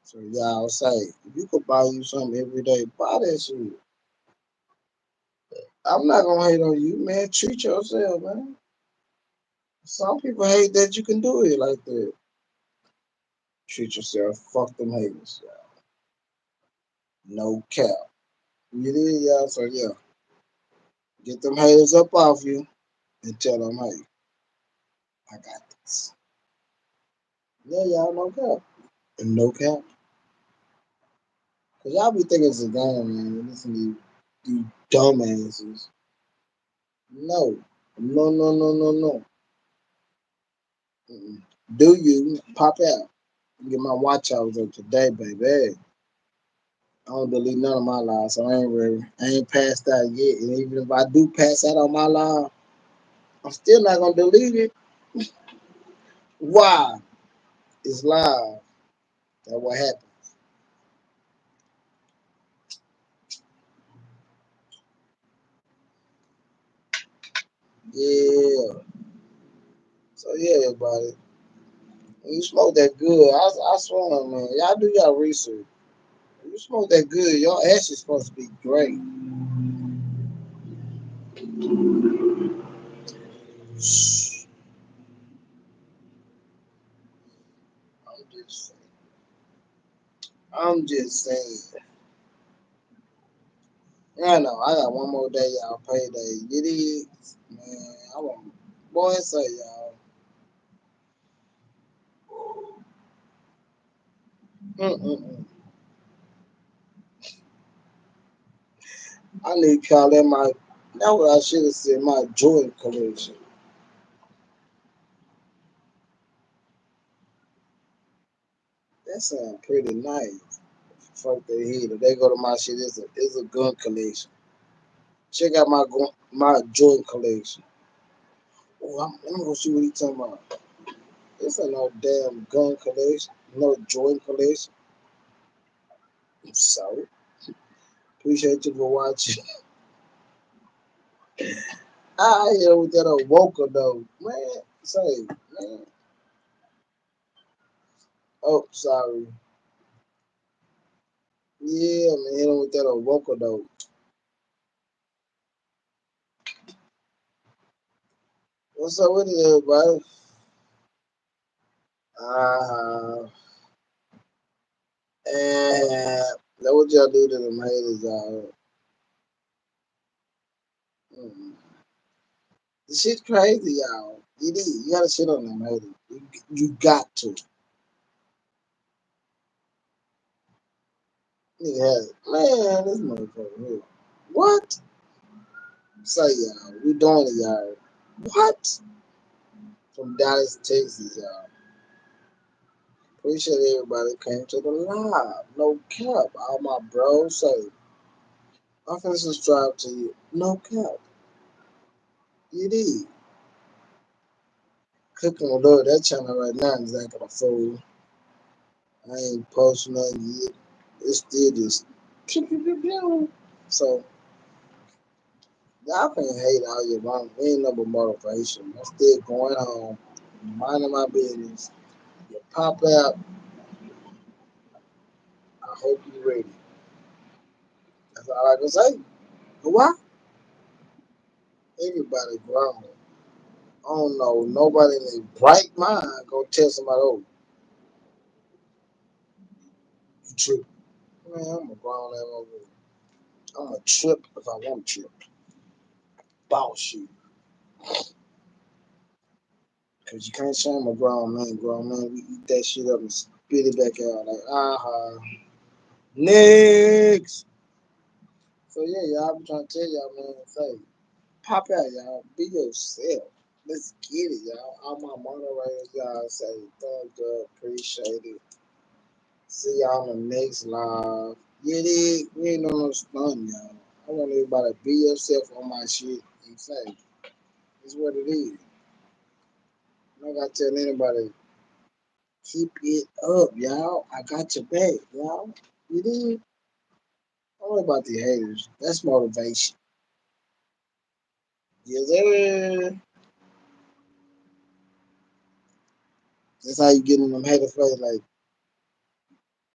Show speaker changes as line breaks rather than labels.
So y'all say, if you could buy you something every day, buy that shit. I'm not gonna hate on you, man. Treat yourself, man. Some people hate that you can do it like that. Treat yourself. Fuck them haters. No cap. You did, y'all. So yeah, get them haters up off you and tell them, hey, I got this. Yeah, y'all, no cap. And no cap. Cause y'all be thinking it's a game, man. Listen to you dumbasses. No. No, no, no, no, no. Mm-mm. Do you pop out? Get my watch hours up today, baby. I don't delete none of my lives, so I ain't ready. I ain't passed out yet. And even if I do pass out on my live, I'm still not gonna delete it. Why? It's live. That's what happened. Yeah. So yeah, everybody. When you smoke that good, I swear, man, y'all do y'all research. When you smoke that good, your ass is supposed to be great. Shh. I'm just saying. I'm just saying. I know. I got one more day, y'all. Payday. It is. Man, I want. Boy, say, y'all. Mm-mm-mm. I need to call that my. That's what I should have said. My Jordan collection. That sounds pretty nice. Fuck they head. If they go to my shit, it's a gun collection. Check out my Jordan collection. Oh, I'm gonna see what he talking about. This ain't no damn gun collection. No Jordan collection. So appreciate you for watching. I hear with that old Woker though, man. Say, man. Oh, sorry. Yeah, man. Hit him with that old Woker though. What's up with it, everybody? Uh, and that what y'all do to them haters, y'all. Mm. This shit crazy, y'all. You gotta shit on them haters. You got to. Nigga, man, this motherfucker here. What? Say, y'all. We doing it, y'all. What? From Dallas, Texas, y'all. Appreciate everybody that came to the live. No cap. All my bros say, I'm finna subscribe to you. No cap. You did. Cooking with love. That channel right now is acting a fool. I ain't posting nothing yet. It's still just pew, pew, pew, pew. So, y'all can hate all you want. We ain't no more motivation. I'm still going home, minding my business. You pop out. I hope you're ready. That's all I can say. But why? Everybody grown. I don't know. Nobody in their bright mind gonna tell somebody, oh, you tripping. Man, I'm a grown ass over. I'm a trip if I want to trip. Boss you. Cause you can't shame a grown man. Grown man, we eat that shit up and spit it back out. Like, aha. Next. So yeah, y'all, I be trying to tell y'all, man, say, pop out, y'all. Be yourself. Let's get it, y'all. All my moderators, y'all say, thumbs up, appreciate it. See y'all on the next live. Yeah, we ain't on no stun, y'all. I want everybody to be yourself on my shit and say, it's what it is. I don't gotta tell anybody, keep it up, y'all. I got your back, y'all. You did? Don't worry about the haters. That's motivation. Yes, sir. That's how you get in them hater face like,